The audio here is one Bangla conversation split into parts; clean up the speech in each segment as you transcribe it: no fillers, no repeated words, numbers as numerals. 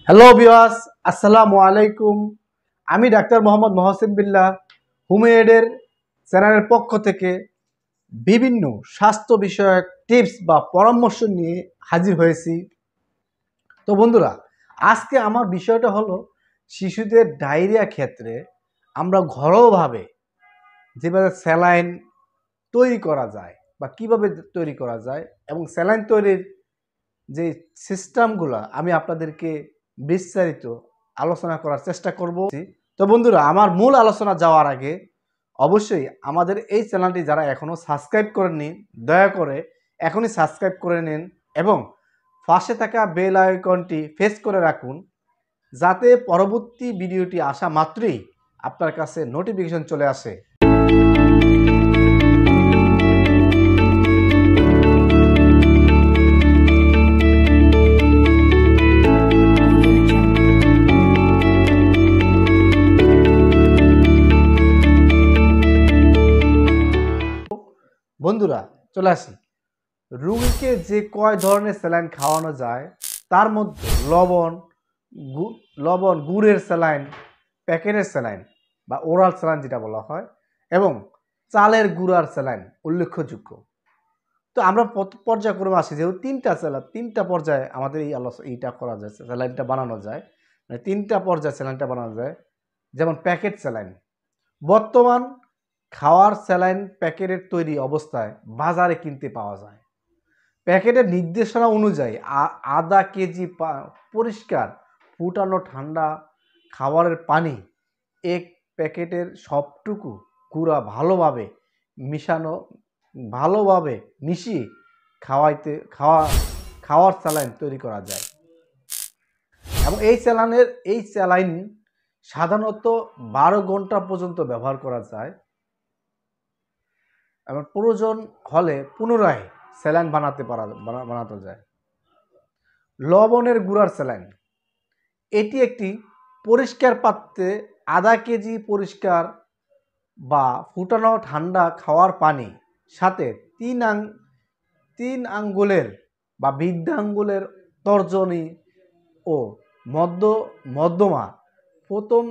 হ্যালো ভিউয়ার্স, আসসালামু আলাইকুম। আমি ডাক্তার মোহাম্মদ মহসিন বিল্লাহ হোমএডের চ্যানেলের পক্ষ থেকে বিভিন্ন স্বাস্থ্য বিষয়ক টিপস বা পরামর্শ নিয়ে হাজির হয়েছি। তো বন্ধুরা, আজকে আমার বিষয়টা হলো শিশুদের ডায়রিয়া ক্ষেত্রে আমরা ঘরোয়াভাবে যেভাবে স্যালাইন তৈরি করা যায় বা কিভাবে তৈরি করা যায় এবং স্যালাইন তৈরির যে সিস্টেমগুলো আমি আপনাদেরকে বিস্তারিত আলোচনা করার চেষ্টা করব। তো বন্ধুরা, আমার মূল আলোচনা যাওয়ার আগে অবশ্যই আমাদের এই চ্যানেলটি যারা এখনও সাবস্ক্রাইব করেননি, দয়া করে এখনই সাবস্ক্রাইব করে নিন এবং পাশে থাকা বেল আইকনটি প্রেস করে রাখুন, যাতে পরবর্তী ভিডিওটি আসা মাত্রই আপনার কাছে নোটিফিকেশন চলে আসে। বন্ধুরা, চলে আসি। রোগীকে যে কয় ধরনের স্যালাইন খাওয়ানো যায় তার মধ্যে লবণ গুড়ের স্যালাইন, প্যাকেটের স্যালাইন বা ওরাল স্যালাইন যেটা বলা হয়, এবং চালের গুঁড়ার স্যালাইন উল্লেখযোগ্য। তো আমরা পর্যায়ক্রমে আসি, যেহেতু তিনটা পর্যায়ে আমাদের এইটা করা যায়, স্যালাইনটা বানানো যায়, মানে তিনটা পর্যায়ে স্যালাইনটা বানানো যায়। যেমন প্যাকেট স্যালাইন, বর্তমান খাওয়ার স্যালাইন প্যাকেটের তৈরি অবস্থায় বাজারে কিনতে পাওয়া যায়। প্যাকেটের নির্দেশনা অনুযায়ী আধা কেজি পরিষ্কার ফুটানো ঠান্ডা খাবারের পানি এক প্যাকেটের সবটুকু গুঁড়া ভালোভাবে মিশিয়ে খাওয়ার স্যালাইন তৈরি করা যায়। এবং এই স্যালাইন সাধারণত 12 ঘন্টা পর্যন্ত ব্যবহার করা যায় এবং প্রয়োজন হলে পুনরায় স্যালাইন বানাতে যায়। লবণের গুঁড়ার স্যালাইন, এটি একটি পরিষ্কার পাত্রে আধা কেজি পরিষ্কার বা ফুটানো ঠান্ডা খাওয়ার পানি সাথে তিন আঙ্গুলের বা বৃদ্ধাঙ্গুলের তর্জনী ও মধ্যমা প্রথম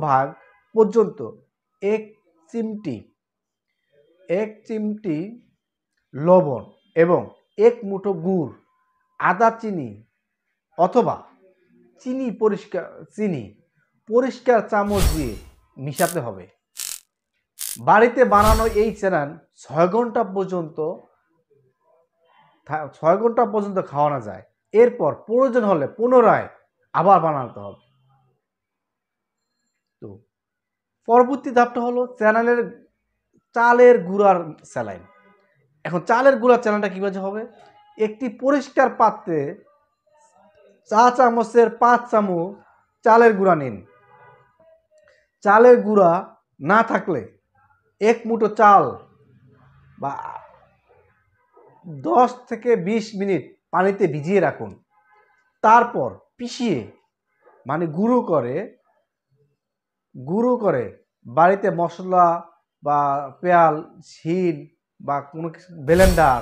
ভাগ পর্যন্ত এক চিমটি লবণ এবং এক মুঠো গুড়, আদা চিনি অথবা চিনি পরিষ্কার চামচ দিয়ে মিশাতে হবে। বাড়িতে বানানো এই স্যালাইন 6 ঘন্টা পর্যন্ত খাওয়ানো যায়। এরপর প্রয়োজন হলে পুনরায় আবার বানাতে হবে। তো পরবর্তী ধাপটা হলো চালের গুঁড়ার স্যালাইন। এখন চালের গুঁড়ার স্যালাইনটা কীভাবে হবে? একটি পরিষ্কার পাত্রে চা চামচের 5 চামচ চালের গুঁড়া নিন। চালের গুঁড়া না থাকলে এক মুঠো চাল বা 10 থেকে 20 মিনিট পানিতে ভিজিয়ে রাখুন। তারপর পিষিয়ে মানে গুঁড়ো করে বাড়িতে মশলা বা পেঁয়াজ, শিল বা কোনো কিছু ব্লেন্ডার,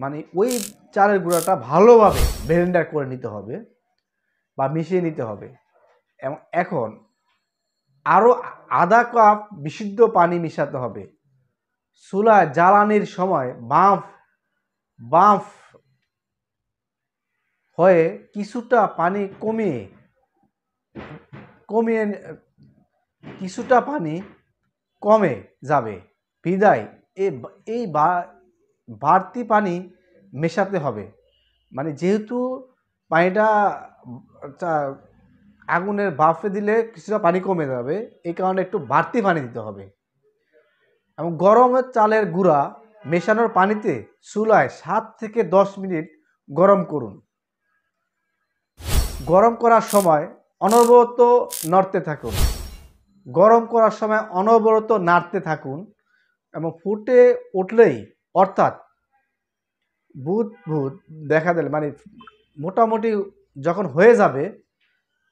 মানে ওই চালের গুঁড়াটা ভালোভাবে ব্লেন্ডার করে নিতে হবে বা মিশিয়ে নিতে হবে। এবং এখন আরও আধা কাপ বিশুদ্ধ পানি মিশাতে হবে। চুলায় জ্বালানির সময় বাঁফ হয়ে কিছুটা পানি কমে যাবে বিদায় এই বাড়তি পানি মেশাতে হবে। মানে যেহেতু পানিটা আগুনের বাফে দিলে কিছুটা পানি কমে যাবে, এই কারণে একটু বাড়তি পানি দিতে হবে। এবং গরমের চালের গুঁড়া মেশানোর পানিতে চুলায় 7 থেকে 10 মিনিট গরম করুন। গরম করার সময় অনবরত নাড়তে থাকুন এবং ফুটে উঠলেই, অর্থাৎ বুদ দেখা দিলে, মানে মোটামুটি যখন হয়ে যাবে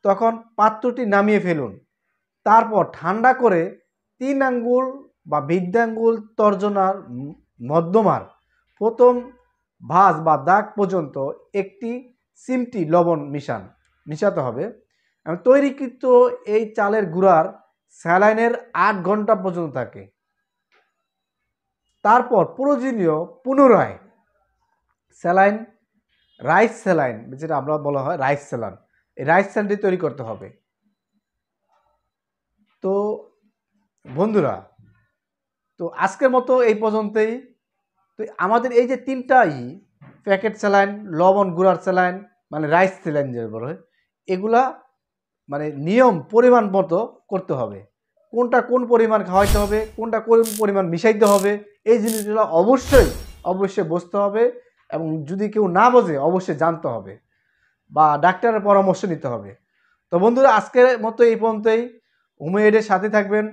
তখন পাত্রটি নামিয়ে ফেলুন। তারপর ঠান্ডা করে 3 আঙ্গুল বা বৃদ্ধাঙ্গুল তর্জনার মধ্যমার প্রথম ভাঁজ বা দাগ পর্যন্ত একটি চিমটি লবণ মিশাতে হবে। এবং তৈরিকৃত এই চালের গুঁড়ার স্যালাইনের 8 ঘন্টা পর্যন্ত থাকে। তারপর প্রয়োজনীয় পুনরায় স্যালাইন, রাইস স্যালাইন, যেটা আমরা বলা হয় রাইস স্যালাইন, এই রাইস স্যালাইনটি তৈরি করতে হবে। তো বন্ধুরা, তো আজকের মতো এই পর্যন্তই। তো আমাদের এই যে তিনটাই প্যাকেট স্যালাইন, লবণ গুঁড়ার স্যালাইন, মানে রাইস স্যালাইন যে বলা হয়, এগুলা মানে নিয়ম পরিমাণ মতো করতে হবে। কোনটা কোন পরিমাণ খাওয়াইতে হবে, কোনটা কোন পরিমাণ মিশাইতে হবে, এই জিনিসগুলো অবশ্যই বুঝতে হবে। এবং যদি কেউ না বোঝে অবশ্যই জানতে হবে বা ডাক্তারের পরামর্শ নিতে হবে। তো বন্ধুরা, আজকের মতো এই পর্যন্তই। হোমমেডের সাথে থাকবেন।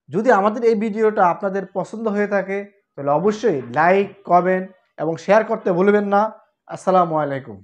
যদি আমাদের এই ভিডিওটা আপনাদের পছন্দ হয়ে থাকে তাহলে অবশ্যই লাইক, কমেন্ট এবং শেয়ার করতে ভুলবেন না। আসসালামু আলাইকুম।